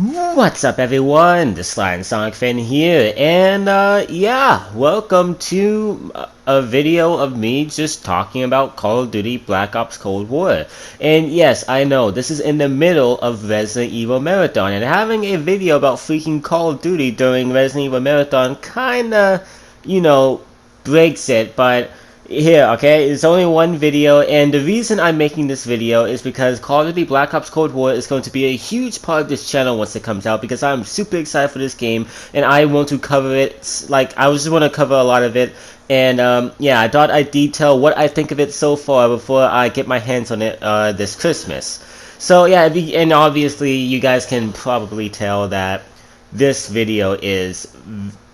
What's up, everyone? The Sly and Sonic fan here, and yeah, welcome to a video of me just talking about Call of Duty Black Ops Cold War. And yes, I know, this is in the middle of Resident Evil Marathon, and having a video about freaking Call of Duty during Resident Evil Marathon kinda, breaks it, but here, okay, it's only one video, and the reason I'm making this video is because Call of Duty Black Ops Cold War is going to be a huge part of this channel once it comes out, because I'm super excited for this game, and I want to cover it, like, I just want to cover a lot of it, and yeah, I thought I'd detail what I think of it so far before I get my hands on it this Christmas. So yeah, and obviously you guys can probably tell that this video is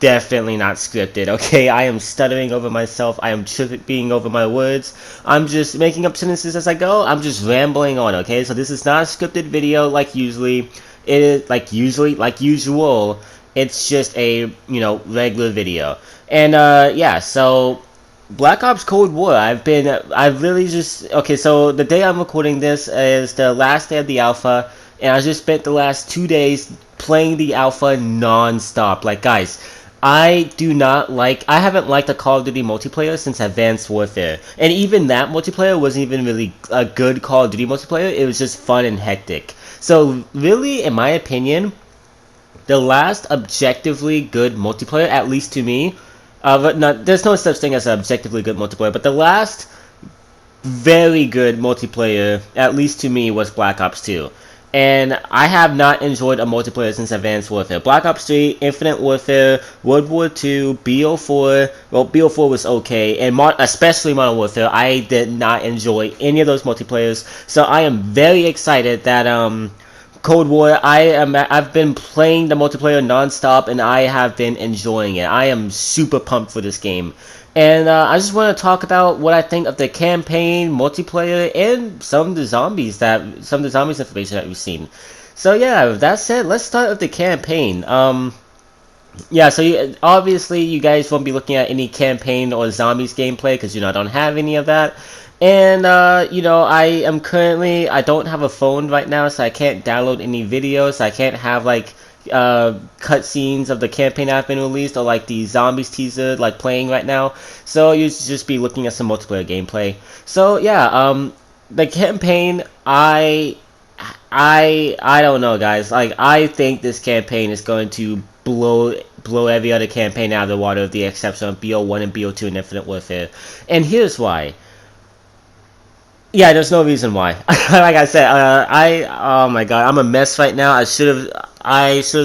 definitely not scripted, okay? I am stuttering over myself, I am tripping over my words, I'm just making up sentences as I go, I'm just rambling on, okay? So this is not a scripted video like usually, it is like usual, it's just a, regular video. And yeah, so Black Ops Cold War, I've really just, okay, so the day I'm recording this is the last day of the alpha, and I just spent the last 2 days playing the alpha non-stop. Like, guys, I haven't liked a Call of Duty multiplayer since Advanced Warfare. And even that multiplayer wasn't even really a good Call of Duty multiplayer, it was just fun and hectic. So, really, in my opinion, the last objectively good multiplayer, at least to me, there's no such thing as an objectively good multiplayer, but the last very good multiplayer, at least to me, was Black Ops 2. And I have not enjoyed a multiplayer since Advanced Warfare. Black Ops 3, Infinite Warfare, World War 2, BO4, well, BO4 was okay, and especially Modern Warfare, I did not enjoy any of those multiplayers, so I am very excited that, Cold War, I've been playing the multiplayer non-stop, and I have been enjoying it. I am super pumped for this game. And I just want to talk about what I think of the campaign, multiplayer, and some of the zombies information that we've seen. So yeah, with that said, let's start with the campaign. Yeah, so obviously you guys won't be looking at any campaign or zombies gameplay because I don't have any of that. And I don't have a phone right now, so I can't download any videos. I can't have like cutscenes of the campaign that have been released, or like the zombies teaser like playing right now, so you just be looking at some multiplayer gameplay. So yeah, the campaign, I don't know, guys. Like, I think this campaign is going to blow every other campaign out of the water with the exception of BO1 and BO2 and Infinite Warfare, and here's why. Yeah, there's no reason why. Like I said, oh my god, I'm a mess right now. I should have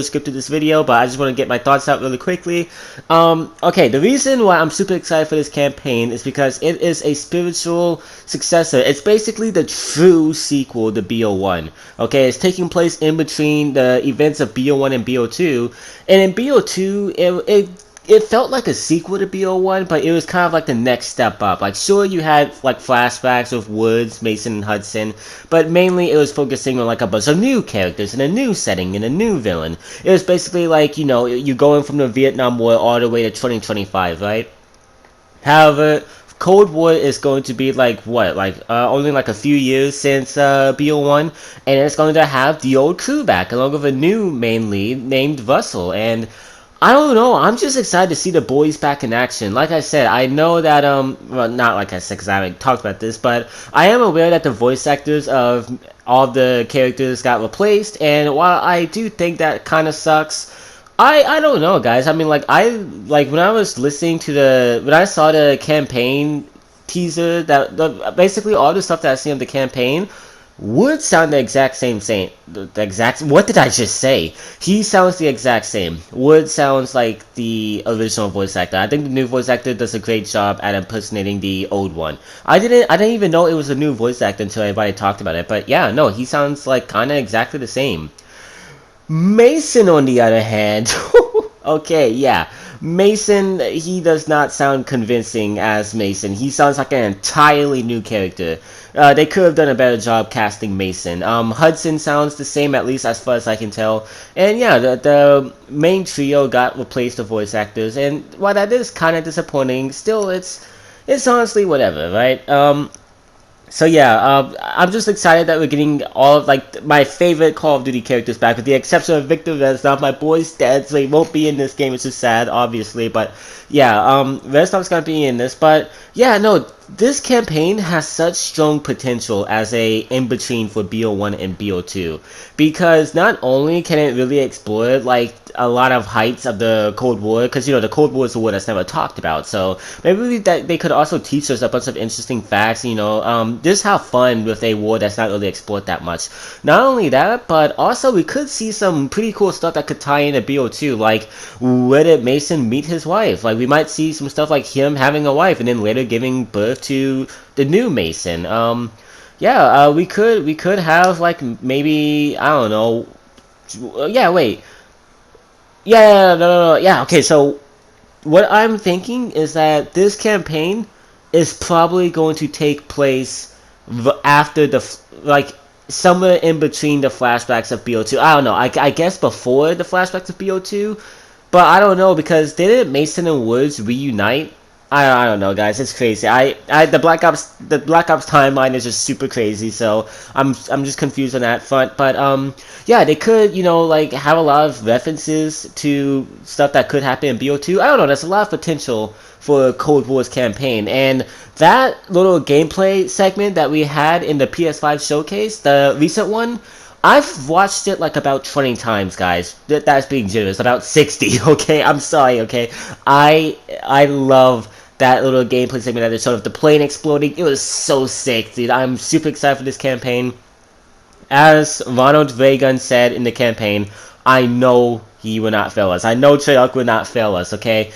scripted this video, but I just want to get my thoughts out really quickly. Okay, the reason why I'm super excited for this campaign is because it is a spiritual successor. It's basically the true sequel to BO1. Okay, it's taking place in between the events of BO1 and BO2, and in BO2, it felt like a sequel to BO1, but it was kind of like the next step up. Like, sure, you had like flashbacks of Woods, Mason, and Hudson, but mainly it was focusing on like a bunch of new characters in a new setting and a new villain. It was basically like, you're going from the Vietnam War all the way to 2025, right? However, Cold War is going to be like what, only like a few years since BO1, and it's going to have the old crew back along with a new main lead named Russell, and I don't know, I'm just excited to see the boys back in action. Like I said, I know that, well, not like I said because I haven't talked about this, but I am aware that the voice actors of all the characters got replaced, and while I do think that kind of sucks, I don't know, guys. I mean, when I was listening to when I saw the campaign teaser, basically all the stuff that I see on the campaign would sound the exact same. What did I just say? He sounds the exact same. Wood sounds like the original voice actor. I think the new voice actor does a great job at impersonating the old one. I didn't even know it was a new voice actor until everybody talked about it. But yeah, no, he sounds like kind of exactly the same. Mason, on the other hand, okay, yeah. Mason, he does not sound convincing as Mason. He sounds like an entirely new character. They could have done a better job casting Mason. Hudson sounds the same, at least as far as I can tell. And yeah, the main trio got replaced with voice actors. And while that is kind of disappointing, still, it's honestly whatever, right? So yeah, I'm just excited that we're getting all of like my favorite Call of Duty characters back, with the exception of Victor Reznov. My boy's dead, so he won't be in this game, which is sad, obviously. But yeah, Reznov's gonna be in this. But yeah, no, this campaign has such strong potential as a in between for BO1 and BO2, because not only can it really explore like a lot of heights of the Cold War, because you know the Cold War is a war that's never talked about. So maybe that they could also teach us a bunch of interesting facts. You know, just have fun with a war that's not really explored that much. Not only that, but also we could see some pretty cool stuff that could tie into BO2, like where did Mason meet his wife? Like we might see some stuff like him having a wife and then later giving birth to the new Mason. Yeah, we could have like maybe I don't know. Yeah, wait. Yeah, no. Yeah, okay, so what I'm thinking is that this campaign is probably going to take place after like somewhere in between the flashbacks of BO2. I don't know. I guess before the flashbacks of BO2, but I don't know because didn't Mason and Woods reunite? I don't know, guys. It's crazy. The Black Ops timeline is just super crazy. So I'm just confused on that front. But yeah, they could like have a lot of references to stuff that could happen in BO2. I don't know. There's a lot of potential for Cold War's campaign, and that little gameplay segment that we had in the PS5 showcase, the recent one. I've watched it like about 20 times, guys. That's being generous. About 60, okay? I'm sorry, okay? I love that little gameplay segment that they showed of the plane exploding. It was so sick, dude. I'm super excited for this campaign. As Ronald Reagan said in the campaign, I know he will not fail us. I know Treyarch will not fail us, okay?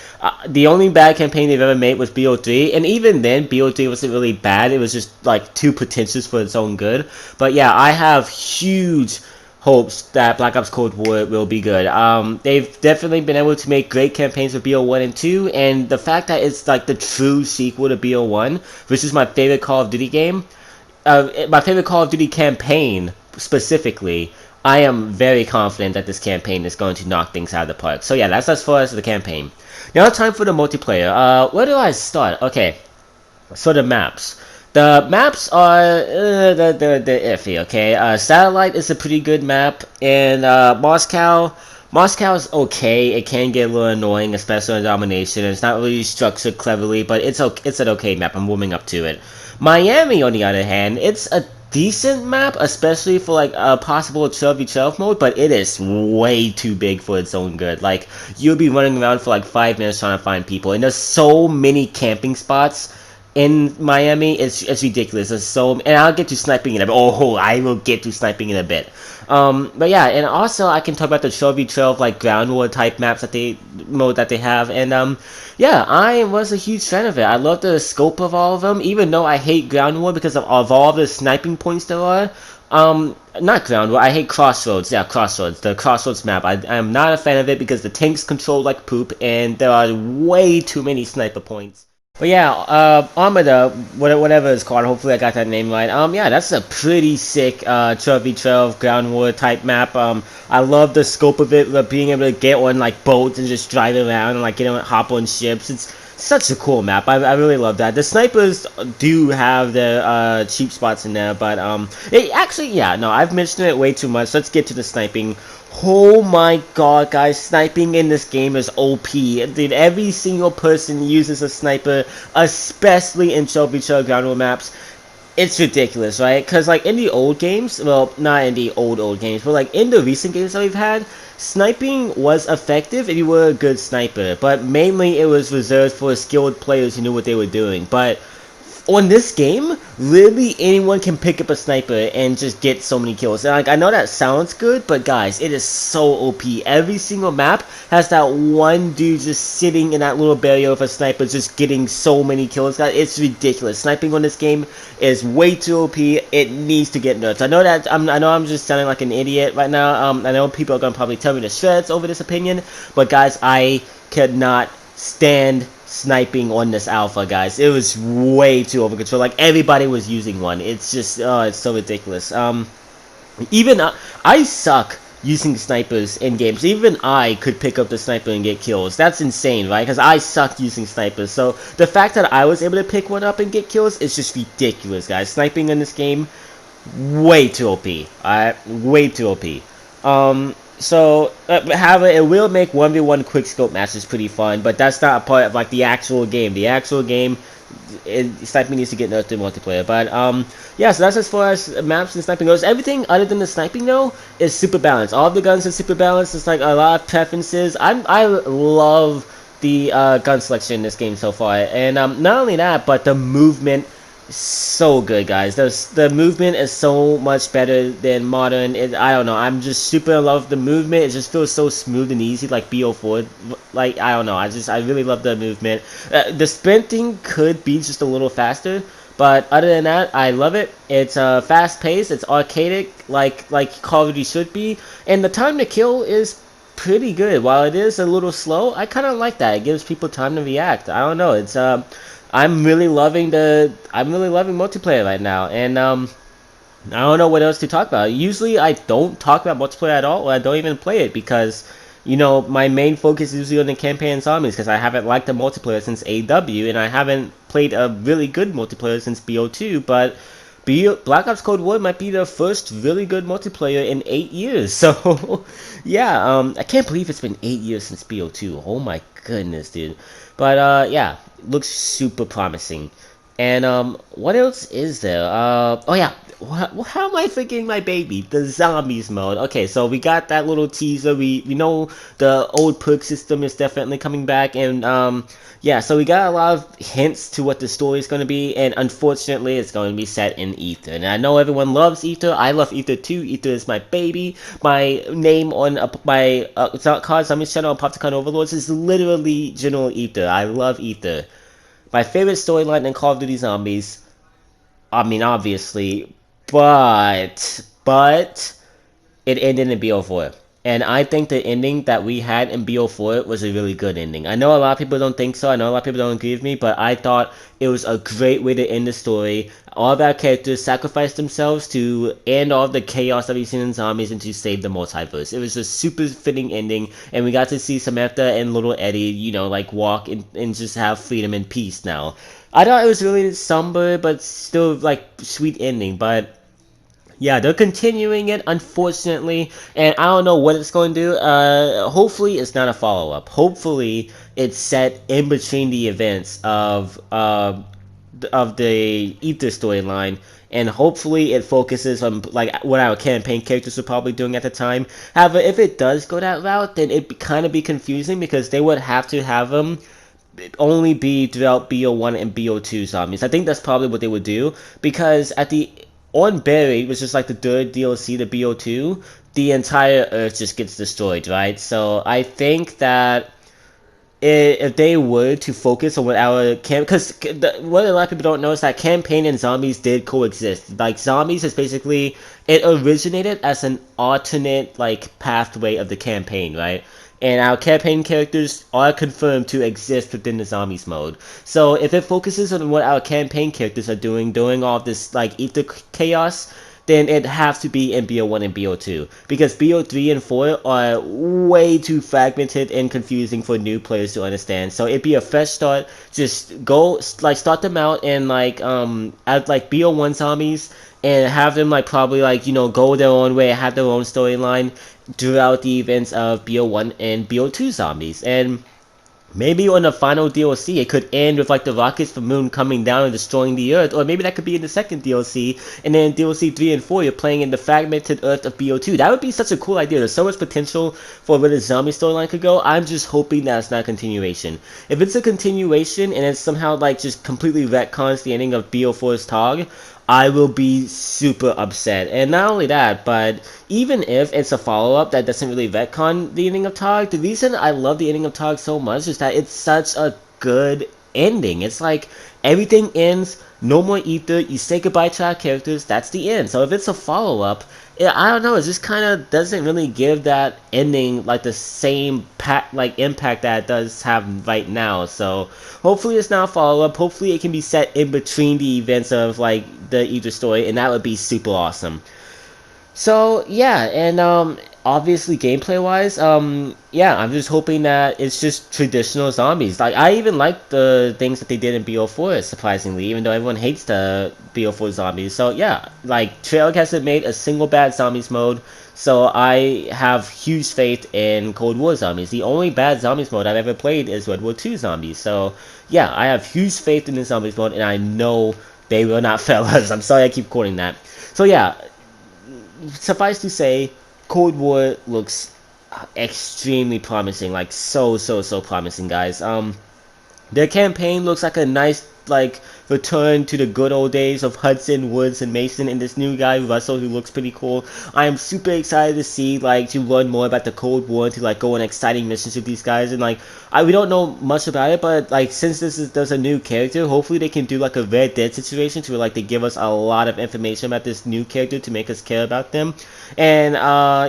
The only bad campaign they've ever made was BO3, and even then, BO3 wasn't really bad. It was just, like, too pretentious for its own good. But yeah, I have huge hopes that Black Ops Cold War will be good. They've definitely been able to make great campaigns with BO1 and 2, and the fact that it's, like, the true sequel to BO1, which is my favorite Call of Duty game, my favorite Call of Duty campaign specifically, I am very confident that this campaign is going to knock things out of the park. So yeah, that's as far as the campaign. Now time for the multiplayer. Where do I start? Okay, so the maps. The maps are they're iffy. Okay, Satellite is a pretty good map, and Moscow is okay. It can get a little annoying, especially in Domination. It's not really structured cleverly, but it's an okay map. I'm warming up to it. Miami, on the other hand, it's a decent map, especially for like a possible 12v12 mode, but it is way too big for its own good. Like, you'll be running around for like 5 minutes trying to find people, and there's so many camping spots in Miami. It's ridiculous. There's so, and I'll get to sniping in a bit. Oh, I will get to sniping in a bit. But yeah, and also I can talk about the 12v12 like ground war type maps that they have, and yeah, I was a huge fan of it. I love the scope of all of them, even though I hate ground war because of all the sniping points there are. Not ground war. I hate Crossroads. Yeah, Crossroads. The Crossroads map. I am not a fan of it because the tanks control like poop, and there are way too many sniper points. But yeah, Armada, whatever it's called, hopefully I got that name right. Yeah, that's a pretty sick 12v12 ground war type map. I love the scope of it, being able to get on like boats and just drive around and like hop on ships. It's such a cool map. I really love that. The snipers do have the cheap spots in there, but actually, yeah, no, I've mentioned it way too much. Let's get to the sniping. Oh my god, guys, sniping in this game is OP. Dude, every single person uses a sniper, especially in 12v12 ground war maps. It's ridiculous, right? Because, like, in the old games, well, not in the old games, but, like, in the recent games that we've had, sniping was effective if you were a good sniper, but mainly it was reserved for skilled players who knew what they were doing. But on this game, literally anyone can pick up a sniper and just get so many kills. And like, I know that sounds good, but guys, it is so OP. Every single map has that one dude just sitting in that little barrier with a sniper just getting so many kills. Guys, it's ridiculous. Sniping on this game is way too OP. It needs to get nerfed. I know I'm just sounding like an idiot right now. I know people are gonna probably tell me to shreds over this opinion, but guys, I could not stand sniping on this alpha, guys. It was way too over control. Like, everybody was using one. It's just, it's so ridiculous. Even I suck using snipers in games. Even I could pick up the sniper and get kills. That's insane, right? Because I suck using snipers. So the fact that I was able to pick one up and get kills is just ridiculous, guys. Sniping in this game, way too OP. Alright, way too OP. However, it will make 1v1 quickscope matches pretty fun, but that's not a part of like the actual game. The actual game, sniping needs to get nerfed in multiplayer. But yeah, so that's as far as maps and sniping goes. Everything other than the sniping though is super balanced. All of the guns are super balanced. It's like a lot of preferences. I love the gun selection in this game so far, and not only that, but the movement. So good, guys. The movement is so much better than modern. I don't know. I'm just super in love with the movement. It just feels so smooth and easy, like BO4. Like, I don't know. I really love the movement. The sprinting could be just a little faster, but other than that, I love it. It's fast paced. It's arcadic, like Call of Duty should be, and the time to kill is pretty good. While it is a little slow, I kind of like that. It gives people time to react. I don't know. It's I'm really loving multiplayer right now, and I don't know what else to talk about. Usually I don't talk about multiplayer at all, or I don't even play it because, you know, my main focus is usually on the campaign and zombies because I haven't liked the multiplayer since AW, and I haven't played a really good multiplayer since BO2, but Black Ops Cold War might be the first really good multiplayer in 8 years. So, yeah, I can't believe it's been 8 years since BO2. Oh my goodness, dude. But, yeah, looks super promising. And, what else is there? Oh yeah, how am I forgetting my baby? The zombies mode. Okay, so we got that little teaser. We know the old perk system is definitely coming back, and, yeah, so we got a lot of hints to what the story is going to be, and unfortunately, it's going to be set in Aether. And I know everyone loves Aether. I love Aether too. Aether is my baby. My name on my COD Zombies channel on Popticon Overlords is literally General Aether. I love Aether. My favorite storyline in Call of Duty Zombies, I mean, obviously, but it ended in BO4. And I think the ending that we had in BO4 was a really good ending. I know a lot of people don't think so. I know a lot of people don't agree with me, but I thought it was a great way to end the story. All of our characters sacrificed themselves to end all of the chaos that we've seen in zombies and to save the multiverse. It was a super fitting ending, and we got to see Samantha and little Eddie, you know, like walk and just have freedom and peace now. I thought it was really somber, but still, like, sweet ending, but yeah, they're continuing it, unfortunately, and I don't know what it's going to do. Hopefully it's not a follow-up. Hopefully it's set in between the events of the Aether storyline, and hopefully it focuses on like what our campaign characters are probably doing at the time. However, if it does go that route, then it'd kind of be confusing because they would have to have them only be throughout BO1 and BO2 zombies. I think that's probably what they would do, because at the on Buried, which is like the third DLC to BO2, the entire Earth just gets destroyed, right? So I think that if they were to focus on what our because what a lot of people don't know is that campaign and zombies did coexist. Like, zombies is basically, it originated as an alternate like pathway of the campaign, right? And our campaign characters are confirmed to exist within the zombies mode. So if it focuses on what our campaign characters are doing all this like Aether chaos, then it has to be in BO1 and BO2. Because BO3 and 4 are way too fragmented and confusing for new players to understand. So it'd be a fresh start. Just go, like, start them out and, like, at, like, BO1 zombies, and have them, like, probably, like, you know, go their own way, have their own storyline throughout the events of BO1 and BO2 zombies. And maybe on the final DLC, it could end with like the rockets from Moon coming down and destroying the Earth, or maybe that could be in the second DLC, and then DLC 3 and 4, you're playing in the fragmented Earth of BO2. That would be such a cool idea. There's so much potential for where the zombie storyline could go. I'm just hoping that it's not a continuation. If it's a continuation and it somehow like just completely retcons the ending of BO4's TOG, I will be super upset. And not only that, but even if it's a follow-up that doesn't really retcon the ending of TOG, the reason I love the ending of TOG so much is that it's such a good ending. It's like everything ends, no more Aether, you say goodbye to our characters, that's the end. So if it's a follow-up, I don't know, it just kind of doesn't really give that ending like the same impact that it does have right now. So hopefully it's not a follow-up. Hopefully it can be set in between the events of like the Aether story, and that would be super awesome. So yeah, and obviously gameplay wise, yeah, I'm just hoping that it's just traditional zombies. Like I even like the things that they did in BO4 surprisingly, even though everyone hates the BO4 zombies. So yeah, like Treyarch hasn't made a single bad zombies mode, so I have huge faith in Cold War zombies. The only bad zombies mode I've ever played is World War II zombies. So yeah, I have huge faith in the zombies mode, and I know they will not fail us. I'm sorry I keep quoting that. So yeah, suffice to say, Cold War looks extremely promising, like so promising, guys. Their campaign looks like a nice return to the good old days of Hudson, Woods, and Mason, and this new guy Russell who looks pretty cool. I am super excited to see to learn more about the Cold War, to go on exciting missions with these guys, and we don't know much about it, but since there's a new character, hopefully they can do like a Red Dead situation to where they give us a lot of information about this new character to make us care about them. And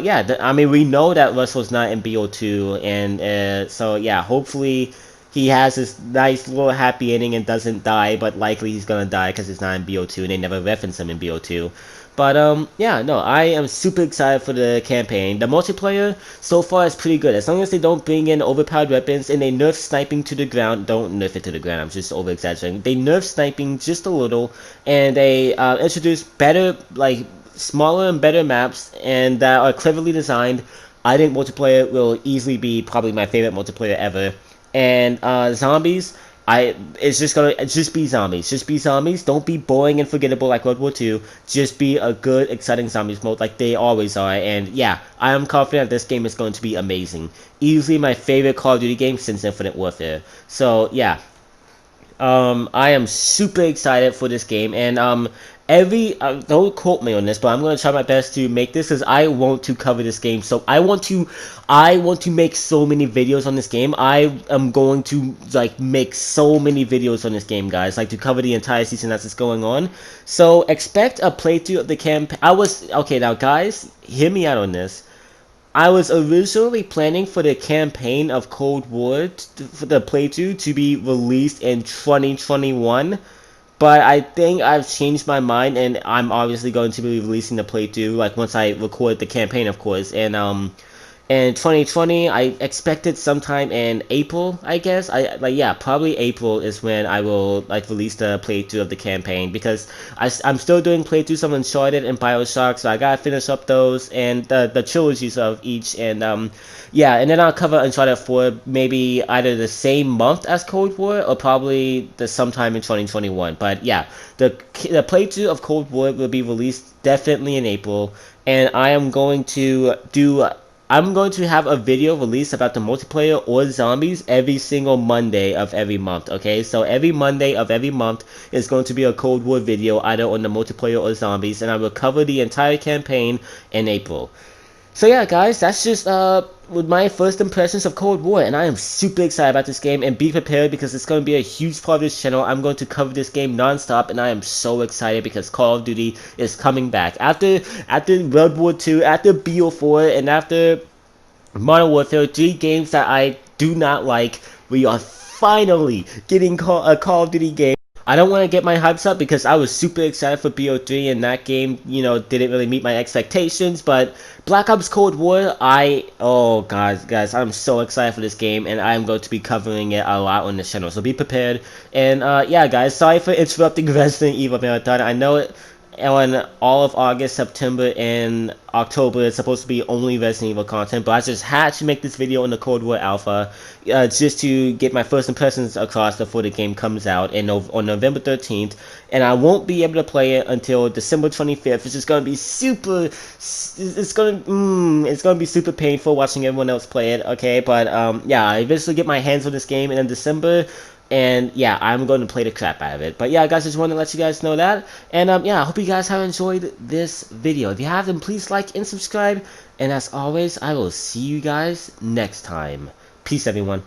yeah, I mean we know that Russell's not in BO2, and so yeah, hopefully he has this nice little happy ending and doesn't die, but likely he's gonna die because it's not in BO2 and they never reference him in BO2. But yeah, no, I am super excited for the campaign. The multiplayer so far is pretty good. As long as they don't bring in overpowered weapons and they nerf sniping to the ground, don't nerf it to the ground, I'm just over exaggerating. They nerf sniping just a little, and they introduce better, smaller and better maps and that are cleverly designed. I think multiplayer will easily be probably my favorite multiplayer ever. And zombies, it's just be zombies. Just be zombies. Don't be boring and forgettable like World War II. Just be a good, exciting zombies mode like they always are. And yeah, I am confident this game is going to be amazing. Easily my favorite Call of Duty game since Infinite Warfare. So yeah, I am super excited for this game, and don't quote me on this, but I'm going to try my best to make this, because I want to cover this game. So I want to make so many videos on this game. I am going to make so many videos on this game, guys, to cover the entire season as it's going on. So expect a playthrough of the campaign. Okay, now guys, hear me out on this. I was originally planning for the campaign of Cold War, for the playthrough, to be released in 2021, but I think I've changed my mind, and I'm obviously going to be releasing the playthrough, once I record the campaign, of course, and in 2020, I expected sometime in April, I guess. Yeah, probably April is when I will release the playthrough of the campaign, because I'm still doing playthroughs of Uncharted and BioShock, so I gotta finish up those and the trilogies of each, and yeah, and then I'll cover Uncharted 4 maybe either the same month as Cold War or probably sometime in 2021. But yeah, the playthrough of Cold War will be released definitely in April, and I'm going to have a video released about the multiplayer or zombies every single Monday of every month, okay? So every Monday of every month is going to be a Cold War video either on the multiplayer or zombies, and I will cover the entire campaign in April. So yeah, guys, that's just with my first impressions of Cold War, and I am super excited about this game, and be prepared because it's going to be a huge part of this channel. I'm going to cover this game non-stop, and I am so excited because Call of Duty is coming back. After World War II, after BO4, and after Modern Warfare, 3 games that I do not like, we are finally getting a Call of Duty game. I don't want to get my hypes up because I was super excited for BO3, and that game, didn't really meet my expectations, but Black Ops Cold War, oh guys, I'm so excited for this game, and I'm going to be covering it a lot on this channel, so be prepared. And yeah guys, sorry for interrupting Resident Evil Marathon. I know it on all of August, September, and October it's supposed to be only Resident Evil content, but I just had to make this video on the Cold War Alpha just to get my first impressions across before the game comes out on November 13th, and I won't be able to play it until December 25th, which is going to be it's going to be super painful watching everyone else play it, okay? But yeah, I eventually get my hands on this game, and in December, and yeah, I'm going to play the crap out of it. But yeah, guys, just want to let you guys know that. And yeah, I hope you guys have enjoyed this video. If you have, then please like and subscribe. And as always, I will see you guys next time. Peace, everyone.